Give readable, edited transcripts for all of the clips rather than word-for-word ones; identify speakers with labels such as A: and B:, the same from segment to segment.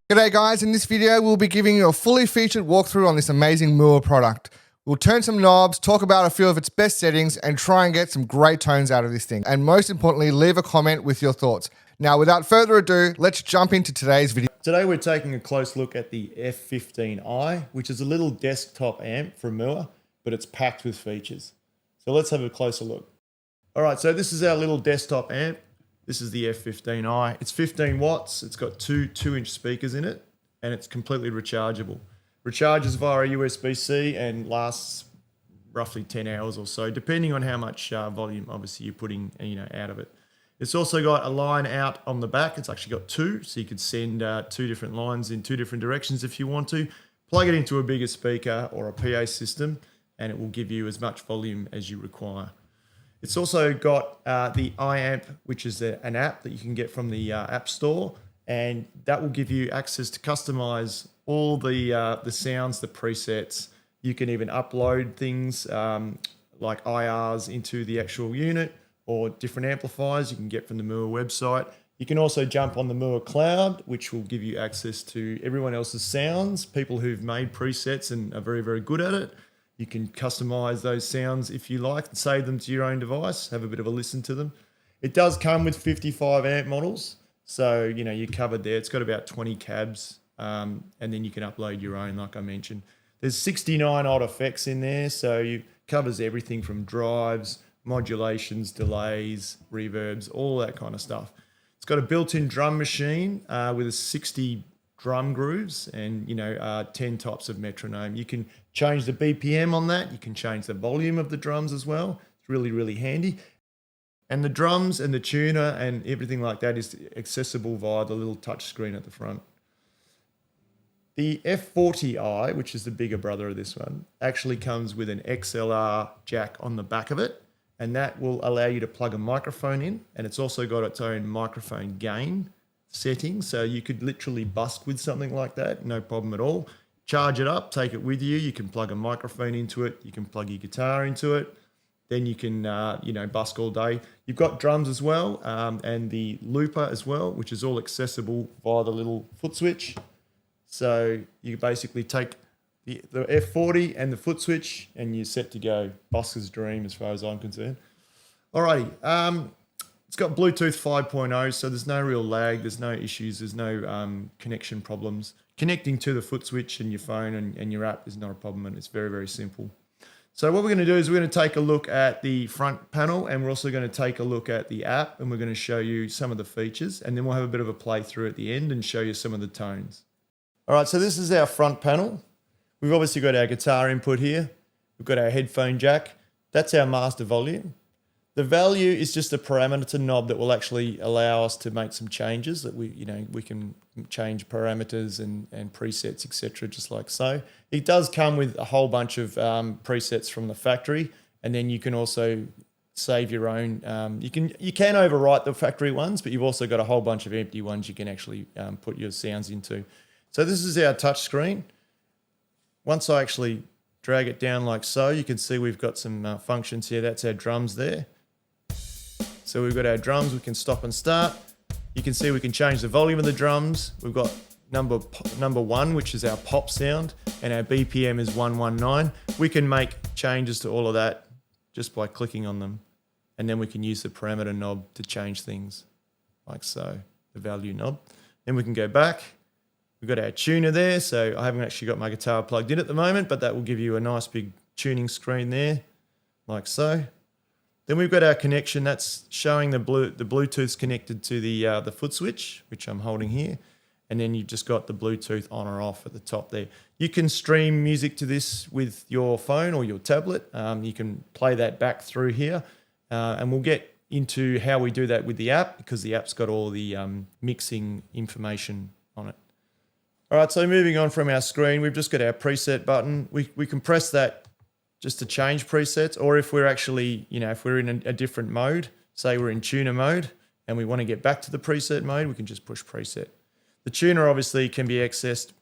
A: G'day guys, in this video we'll be giving you a fully featured walkthrough on this amazing MOOER product. We'll turn some knobs, talk about a few of its best settings and try and get some great tones out of this thing. And most importantly, leave a comment with your thoughts. Now without further ado, let's jump into today's video.
B: Today we're taking a close look at the F15i, which is a little desktop amp from MOOER, but it's packed with features. So let's have a closer look. All right, so this is our little desktop amp. This is the F15i. It's 15 watts. It's got two 2-inch speakers in it, and it's completely rechargeable. Recharges via USB-C and lasts roughly 10 hours or so, depending on how much volume, obviously, you're putting out of it. It's also got a line out on the back. It's actually got two, so you could send two different lines in two different directions if you want to. Plug it into a bigger speaker or a PA system, and it will give you as much volume as you require. It's also got the iAmp, which is an app that you can get from the App Store, and that will give you access to customize all the sounds, the presets. You can even upload things like IRs into the actual unit or different amplifiers you can get from the MOOER website. You can also jump on the MOOER cloud, which will give you access to everyone else's sounds, people who've made presets and are very, very good at it. You can customize those sounds if you like and save them to your own device, have a bit of a listen to them. It does come with 55 amp models. So, you're covered there. It's got about 20 cabs, and then you can upload your own, like I mentioned. There's 69 odd effects in there. So it covers everything from drives, modulations, delays, reverbs, all that kind of stuff. It's got a built-in drum machine with a 60 drum grooves and 10 types of metronome. You can change the BPM on that. You can change the volume of the drums as well. It's really, really handy. And the drums and the tuner and everything like that is accessible via the little touch screen at the front. The F40i, which is the bigger brother of this one, actually comes with an XLR jack on the back of it, and that will allow you to plug a microphone in, and it's also got its own microphone gain setting, so you could literally busk with something like that, no problem at all. Charge it up, take it with you. You can plug a microphone into it. You can plug your guitar into it. Then you can, busk all day. You've got drums as well, and the looper as well, which is all accessible via the little Footswitch. So you basically take the F40 and the Footswitch, and you're set to go. Busker's dream, as far as I'm concerned. Alrighty. It's got Bluetooth 5.0, so there's no real lag, there's no issues, there's no connection problems. Connecting to the Footswitch and your phone and your app is not a problem, and it's very, very simple. So what we're going to do is we're going to take a look at the front panel, and we're also going to take a look at the app, and we're going to show you some of the features, and then we'll have a bit of a playthrough at the end and show you some of the tones. All right, so this is our front panel. We've obviously got our guitar input here. We've got our headphone jack. That's our master volume. The value is just a parameter knob that will actually allow us to make some changes that we can change parameters and presets, etc., just like so. It does come with a whole bunch of presets from the factory, and then you can also save your own. You can overwrite the factory ones, but you've also got a whole bunch of empty ones you can actually put your sounds into. So this is our touch screen. Once I actually drag it down like so, you can see we've got some functions here. That's our drums there. So we've got our drums, we can stop and start. You can see we can change the volume of the drums. We've got number one, which is our pop sound, and our BPM is 119. We can make changes to all of that just by clicking on them. And then we can use the parameter knob to change things like so, the value knob. Then we can go back. We've got our tuner there. So I haven't actually got my guitar plugged in at the moment, but that will give you a nice big tuning screen there, like so. Then we've got our connection. That's showing the Bluetooth's connected to the Footswitch, which I'm holding here. And then you've just got the Bluetooth on or off at the top there. You can stream music to this with your phone or your tablet. You can play that back through here. And we'll get into how we do that with the app, because the app's got all the mixing information on it. All right, so moving on from our screen, we've just got our preset button. We can press that just to change presets, or if we're actually, if we're in a different mode, say we're in tuner mode and we want to get back to the preset mode, we can just push preset. The tuner obviously can be accessed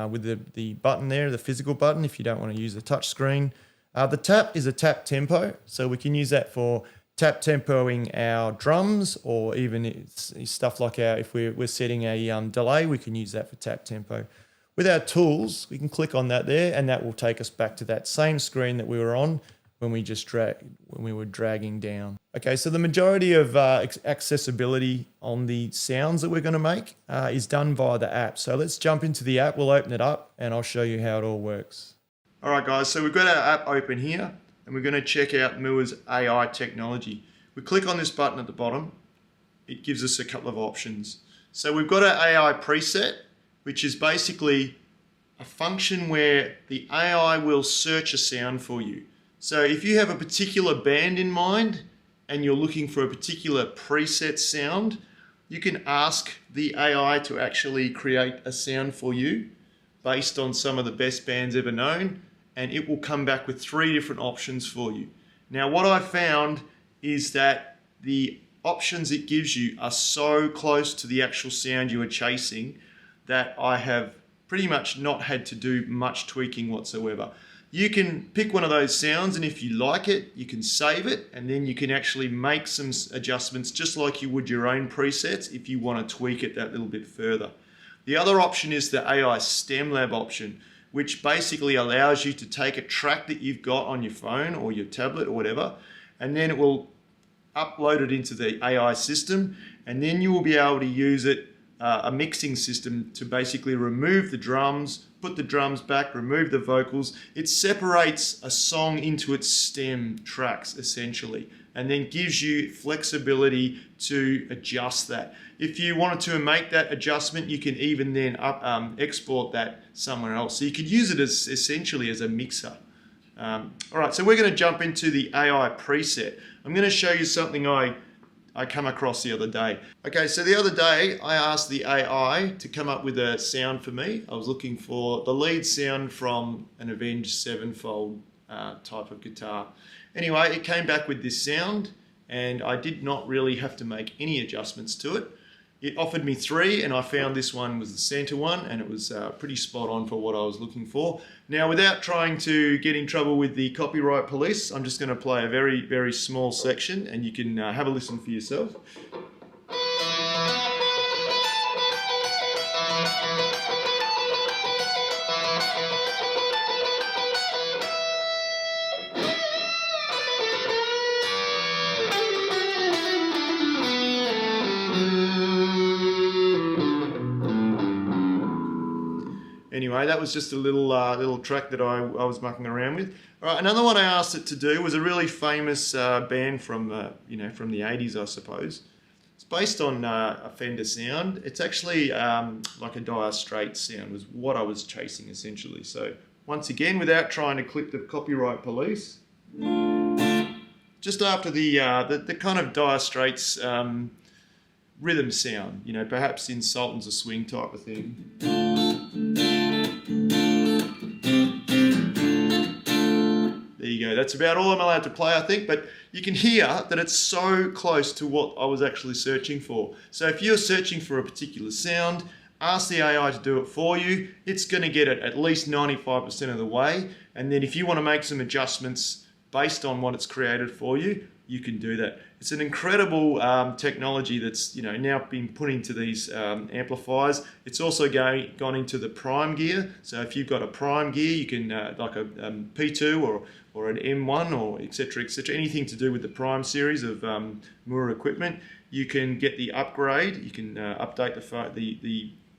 B: with the button there, the physical button, if you don't want to use the touch screen. The tap is a tap tempo, so we can use that for tap tempoing our drums, or even it's stuff like if we're setting a delay, we can use that for tap tempo. With our tools, we can click on that there, and that will take us back to that same screen that we were on when we were dragging down. Okay, so the majority of accessibility on the sounds that we're going to make is done via the app. So let's jump into the app. We'll open it up, and I'll show you how it all works. All right, guys. So we've got our app open here, and we're going to check out MOOER's AI technology. We click on this button at the bottom. It gives us a couple of options. So we've got our AI preset, which is basically a function where the AI will search a sound for you. So if you have a particular band in mind and you're looking for a particular preset sound, you can ask the AI to actually create a sound for you based on some of the best bands ever known, and it will come back with 3 different options for you. Now, what I found is that the options it gives you are so close to the actual sound you are chasing that I have pretty much not had to do much tweaking whatsoever. You can pick one of those sounds, and if you like it, you can save it, and then you can actually make some adjustments just like you would your own presets if you want to tweak it that little bit further. The other option is the AI STEM Lab option, which basically allows you to take a track that you've got on your phone or your tablet or whatever, and then it will upload it into the AI system, and then you will be able to use it, a mixing system, to basically remove the drums, put the drums back, remove the vocals. It separates a song into its stem tracks essentially, and then gives you flexibility to adjust that. If you wanted to make that adjustment, you can even then export that somewhere else. So you could use it as essentially as a mixer. All right, so we're going to jump into the AI preset. I'm going to show you something I come across the other day. Okay, so the other day I asked the AI to come up with a sound for me. I was looking for the lead sound from an Avenged Sevenfold type of guitar. Anyway, it came back with this sound, and I did not really have to make any adjustments to it. It offered me 3, and I found this one was the center one, and it was pretty spot on for what I was looking for. Now, without trying to get in trouble with the copyright police, I'm just going to play a very, very small section, and you can have a listen for yourself. Anyway, that was just a little track that I was mucking around with. All right, another one I asked it to do was a really famous band from from the 80s, I suppose. It's based on a Fender sound. It's actually like a Dire Straits sound was what I was chasing essentially. So once again, without trying to clip the copyright police, just after the kind of Dire Straits rhythm sound, perhaps in Sultans of Swing type of thing. There you go. That's about all I'm allowed to play, I think, but you can hear that it's so close to what I was actually searching for. So if you're searching for a particular sound, ask the AI to do it for you. It's going to get it at least 95% of the way, and then if you want to make some adjustments based on what it's created for you, you can do that. It's an incredible technology that's now been put into these amplifiers. It's also gone into the prime gear. So if you've got a prime gear, you can like a P2 or an M1 or etc. Anything to do with the prime series of MOOER equipment, you can get the upgrade. You can update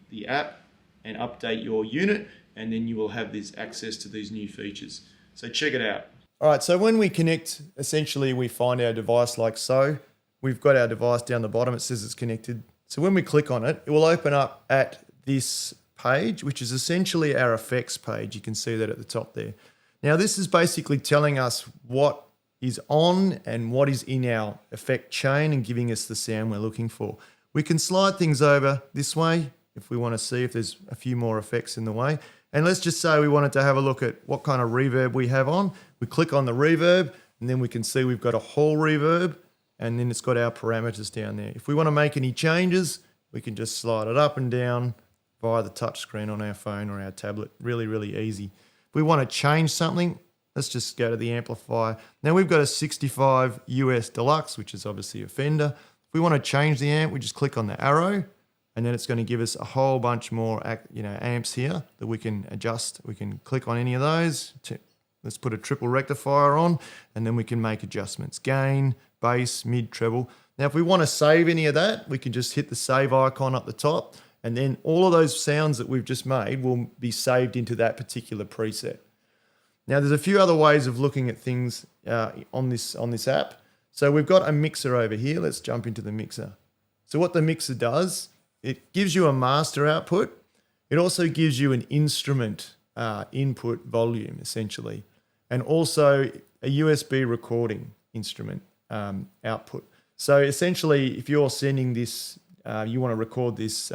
B: the app and update your unit, and then you will have this access to these new features. So check it out. All right, so when we connect, essentially we find our device like so. We've got our device down the bottom, it says it's connected. So when we click on it, it will open up at this page, which is essentially our effects page. You can see that at the top there. Now this is basically telling us what is on and what is in our effect chain and giving us the sound we're looking for. We can slide things over this way if we want to see if there's a few more effects in the way. And let's just say we wanted to have a look at what kind of reverb we have on. We click on the reverb, and then we can see we've got a hall reverb, and then it's got our parameters down there. If we want to make any changes, we can just slide it up and down via the touch screen on our phone or our tablet. Really, really easy. If we want to change something, Let's just go to the amplifier. Now we've got a 65 US Deluxe, which is obviously a Fender. If we want to change the amp, we just click on the arrow, and then it's going to give us a whole bunch more amps here that we can adjust. We can click on any of those. Let's put a triple rectifier on, and then we can make adjustments. Gain, bass, mid, treble. Now if we want to save any of that, we can just hit the save icon up the top, and then all of those sounds that we've just made will be saved into that particular preset. Now there's a few other ways of looking at things on this app. So we've got a mixer over here. Let's jump into the mixer. So what the mixer does, it gives you a master output. It also gives you an instrument input volume essentially, and also a USB recording instrument output. So essentially, if you're sending this, you want to record this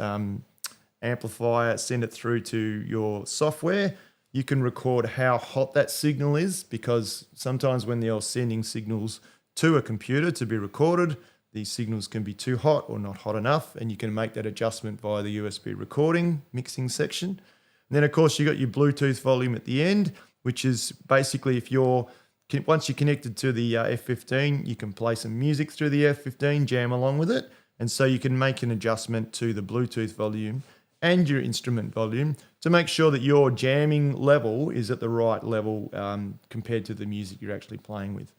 B: amplifier, send it through to your software, you can record how hot that signal is, because sometimes when you're sending signals to a computer to be recorded, these signals can be too hot or not hot enough, and you can make that adjustment via the USB recording mixing section. And then of course you got your Bluetooth volume at the end, which is basically once you're connected to the F15, you can play some music through the F15, jam along with it, and so you can make an adjustment to the Bluetooth volume and your instrument volume to make sure that your jamming level is at the right level compared to the music you're actually playing with.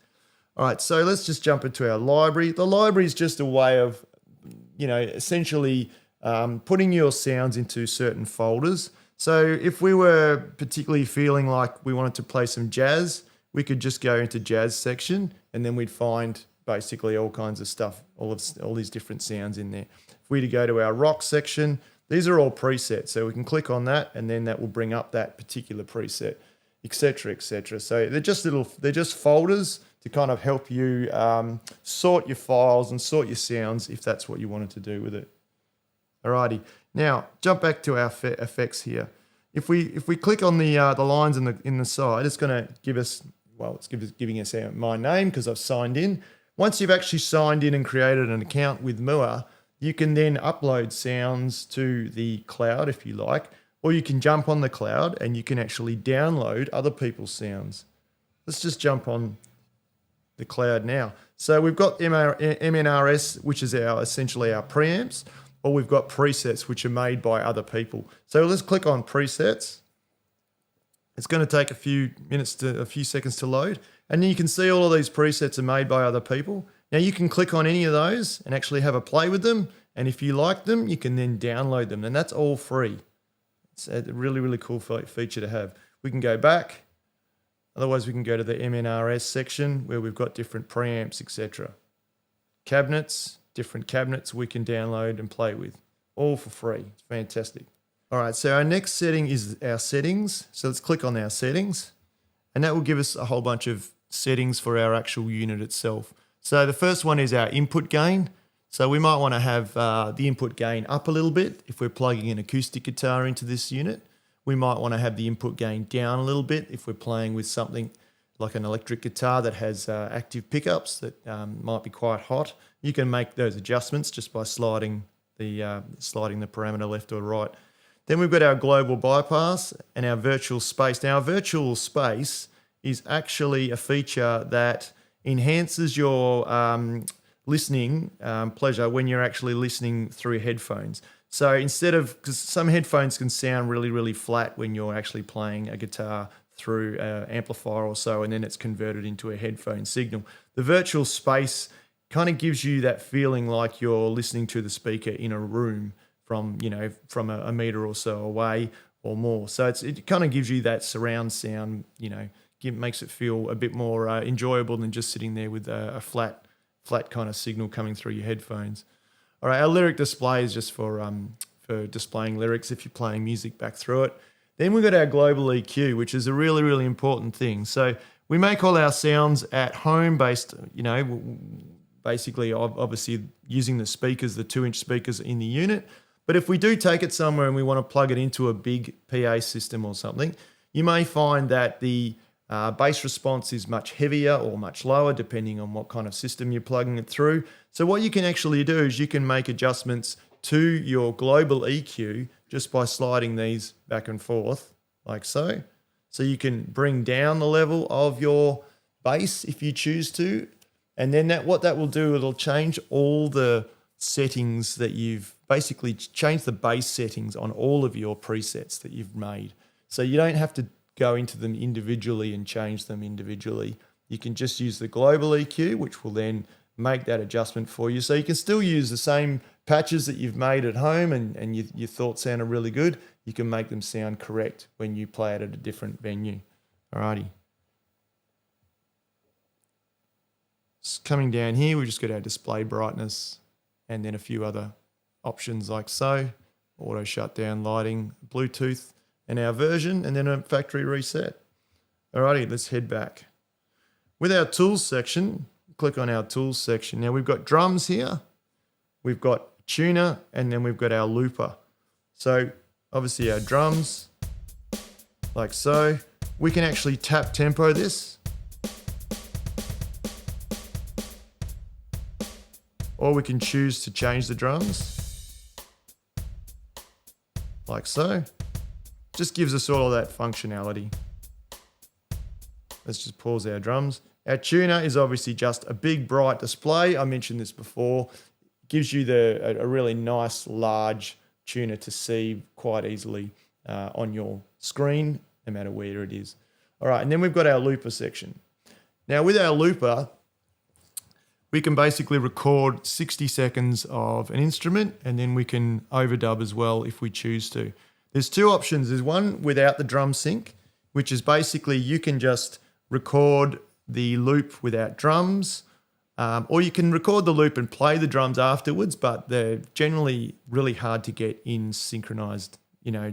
B: All right, so let's just jump into our library. The library is just a way of, essentially putting your sounds into certain folders. So if we were particularly feeling like we wanted to play some jazz, we could just go into jazz section, and then we'd find basically all kinds of stuff, all these different sounds in there. If we were to go to our rock section, these are all presets, so we can click on that, and then that will bring up that particular preset, etc., etc. So they're just folders to kind of help you sort your files and sort your sounds if that's what you wanted to do with it. Alrighty, now jump back to our effects here. If we click on the lines in the side, it's going to give us, it's giving us my name because I've signed in. Once you've actually signed in and created an account with MOOER, you can then upload sounds to the cloud if you like, or you can jump on the cloud and you can actually download other people's sounds. Let's just jump on the cloud now. So we've got MNRS, which is essentially our preamps, or we've got presets which are made by other people. So let's click on presets. It's going to take a few seconds to load, and then you can see all of these presets are made by other people. Now you can click on any of those and actually have a play with them, and if you like them, you can then download them, and that's all free. It's a really, really cool feature to have. We can go back. Otherwise, we can go to the MNRS section where we've got different preamps, etc. Cabinets, different cabinets we can download and play with, all for free. It's fantastic. All right, so our next setting is our settings. So let's click on our settings, and that will give us a whole bunch of settings for our actual unit itself. So the first one is our input gain. So we might want to have the input gain up a little bit if we're plugging an acoustic guitar into this unit. We might want to have the input gain down a little bit if we're playing with something like an electric guitar that has active pickups that might be quite hot. You can make those adjustments just by sliding the parameter left or right. Then we've got our global bypass and our virtual space. Now, our virtual space is actually a feature that enhances your listening pleasure when you're actually listening through headphones. So because some headphones can sound really, really flat when you're actually playing a guitar through an amplifier or so, and then it's converted into a headphone signal. The virtual space kind of gives you that feeling like you're listening to the speaker in a room from a meter or so away or more. So it kind of gives you that surround sound, makes it feel a bit more enjoyable than just sitting there with a flat kind of signal coming through your headphones. All right, our lyric display is just for displaying lyrics if you're playing music back through it. Then we've got our global EQ, which is a really, really important thing. So we make all our sounds at home based, basically obviously using the speakers, the 2-inch speakers in the unit. But if we do take it somewhere and we want to plug it into a big PA system or something, you may find that the bass response is much heavier or much lower depending on what kind of system you're plugging it through. So what you can actually do is you can make adjustments to your global EQ just by sliding these back and forth like so. So you can bring down the level of your bass if you choose to. And then what that will do, it'll change all the settings that you've basically changed the bass settings on all of your presets that you've made. So you don't have to go into them individually and change them individually. You can just use the global EQ, which will then make that adjustment for you. So you can still use the same patches that you've made at home and you thought sounded really good. You can make them sound correct when you play it at a different venue. Alrighty. So coming down here, we just got our display brightness and then a few other options like so. Auto shutdown, lighting, Bluetooth, and our version, and then a factory reset. Alrighty, let's head back. With our tools section, click on our tools section. Now we've got drums here, we've got tuner, and then we've got our looper. So obviously our drums, like so. We can actually tap tempo this, or we can choose to change the drums, like so. Just gives us all of that functionality. Let's just pause our drums. Our tuner is obviously just a big bright display. I mentioned this before. It gives you a really nice large tuner to see quite easily on your screen, no matter where it is. All right, and then we've got our looper section. Now with our looper, we can basically record 60 seconds of an instrument, and then we can overdub as well if we choose to. There's two options. There's one without the drum sync, which is basically you can just record the loop without drums, or you can record the loop and play the drums afterwards, but they're generally really hard to get in synchronized,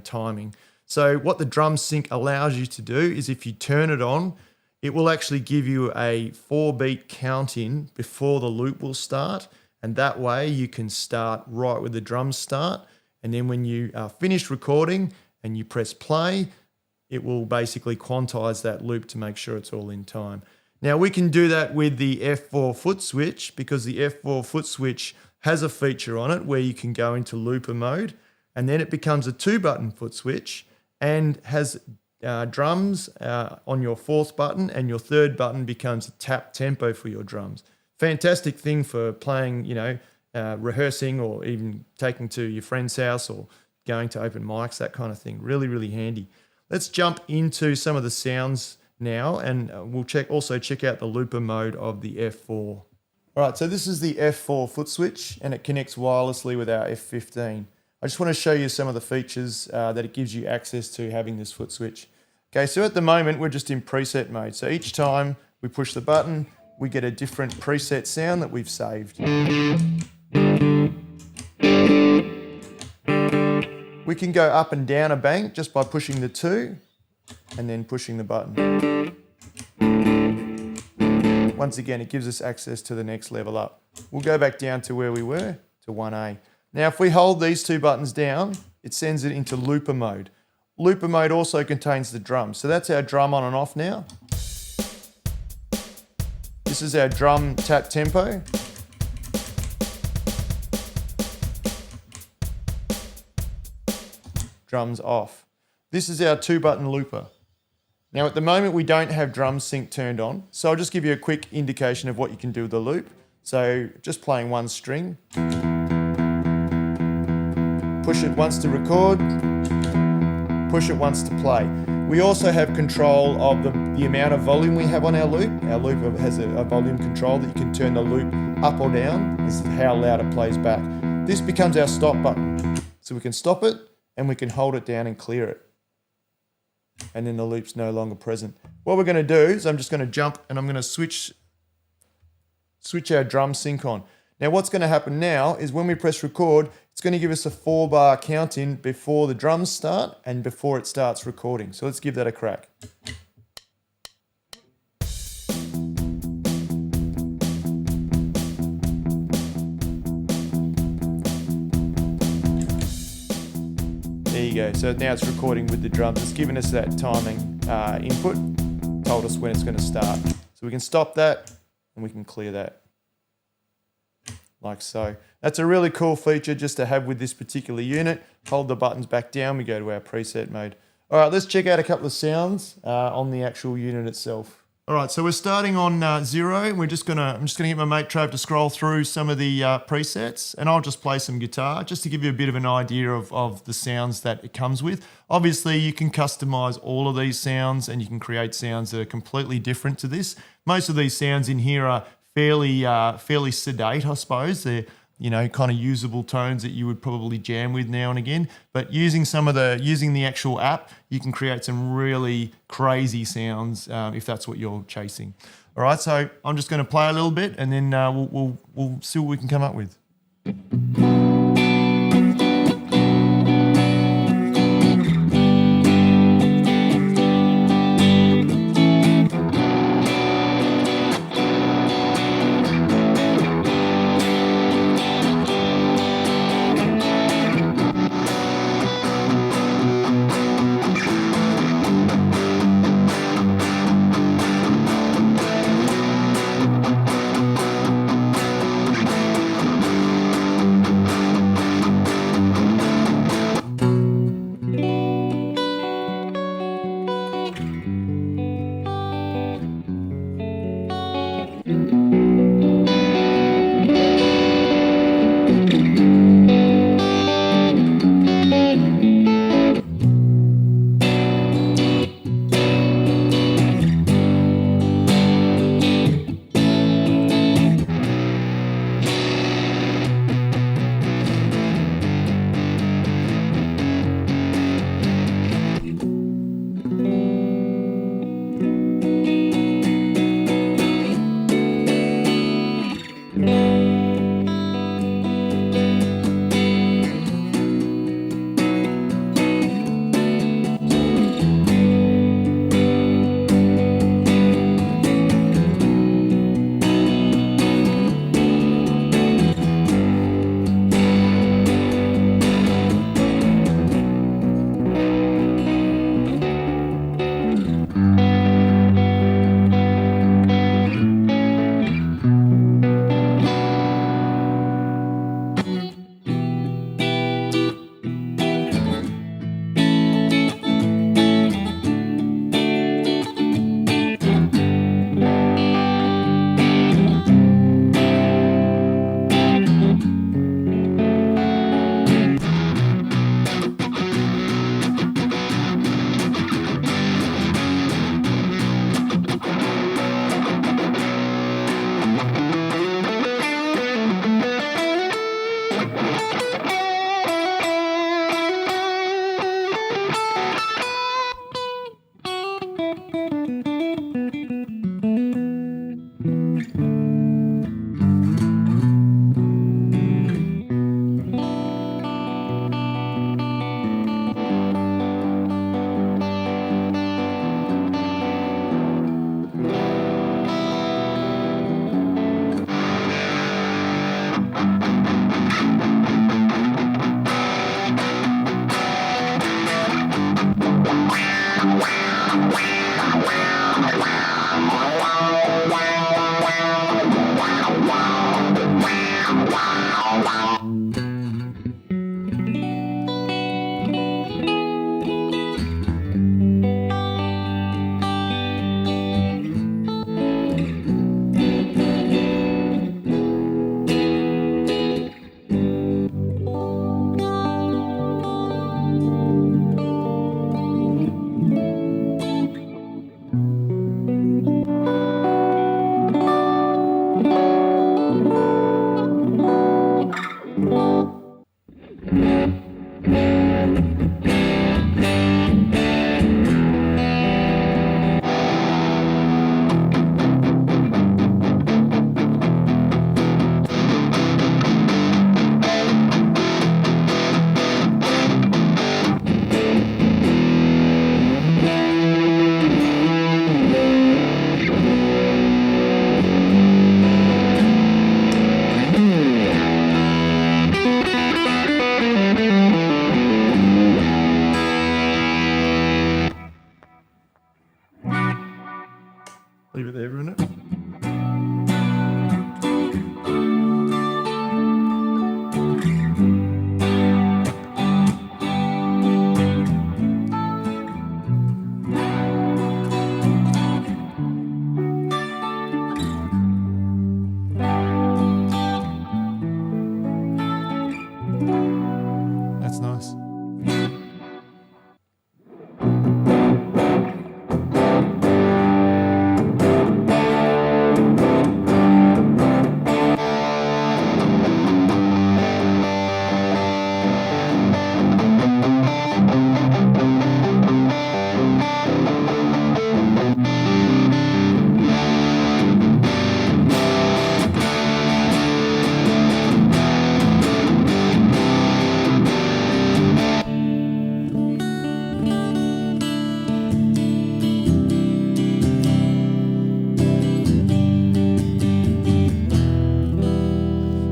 B: timing. So what the drum sync allows you to do is if you turn it on, it will actually give you a 4-beat count in before the loop will start. And that way you can start right with the drums start. And then when you are finished recording and you press play, it will basically quantize that loop to make sure it's all in time. Now we can do that with the F4 Footswitch because the F4 Footswitch has a feature on it where you can go into looper mode, and then it becomes a 2-button Footswitch and has drums on your 4th button, and your 3rd button becomes a tap tempo for your drums. Fantastic thing for playing, rehearsing, or even taking to your friend's house or going to open mics, that kind of thing. Really, really handy. Let's jump into some of the sounds now, and we'll also check out the looper mode of the F4. All right, so this is the F4 Footswitch, and it connects wirelessly with our F15. I just want to show you some of the features that it gives you access to having this Footswitch. Okay, so at the moment we're just in preset mode. So each time we push the button, we get a different preset sound that we've saved. We can go up and down a bank just by pushing the 2 and then pushing the button. Once again, it gives us access to the next level up. We'll go back down to where we were, to 1A. Now, if we hold these 2 buttons down, it sends it into looper mode. Looper mode also contains the drum. So that's our drum on and off now. This is our drum tap tempo. Drums off. This is our 2-button looper. Now at the moment we don't have drum sync turned on, so I'll just give you a quick indication of what you can do with the loop. So just playing one string. Push it once to record, push it once to play. We also have control of the amount of volume we have on our loop. Our loop has a volume control that you can turn the loop up or down as to how loud it plays back. This becomes our stop button. So we can stop it and we can hold it down and clear it. And then the loop's no longer present. What we're going to do is I'm just going to jump and I'm going to switch our drum sync on. Now what's going to happen now is when we press record, it's going to give us a 4-bar count in before the drums start and before it starts recording. So let's give that a crack. There you go. So now it's recording with the drums. It's given us that timing input, told us when it's going to start. So we can stop that and we can clear that. Like so. That's a really cool feature just to have with this particular unit. Hold the buttons back down, we go to our preset mode. All right, let's check out a couple of sounds on the actual unit itself. All right, so we're starting on 0. I'm just gonna get my mate Trav to scroll through some of the presets, and I'll just play some guitar just to give you a bit of an idea of the sounds that it comes with. Obviously, you can customize all of these sounds, and you can create sounds that are completely different to this. Most of these sounds in here are fairly sedate, I suppose. They're kind of usable tones that you would probably jam with now and again. But using the actual app, you can create some really crazy sounds if that's what you're chasing. All right, so I'm just going to play a little bit, and then we'll see what we can come up with.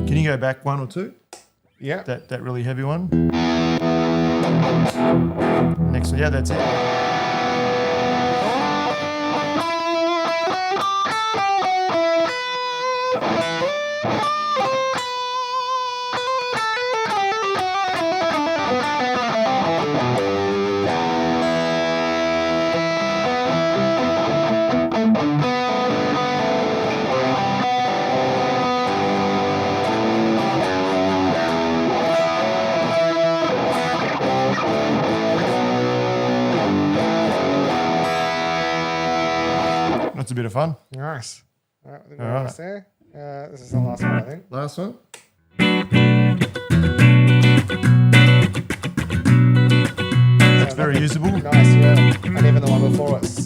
B: Can you go back one or two?
A: Yeah.
B: That really heavy one. Next one, yeah, that's it. That's a bit of fun.
A: Nice. All right, I think we're
B: All right.
A: almost there. This is the last one, I think.
B: Last one.
A: That's
B: very usable.
A: Nice, yeah. And even the one before it's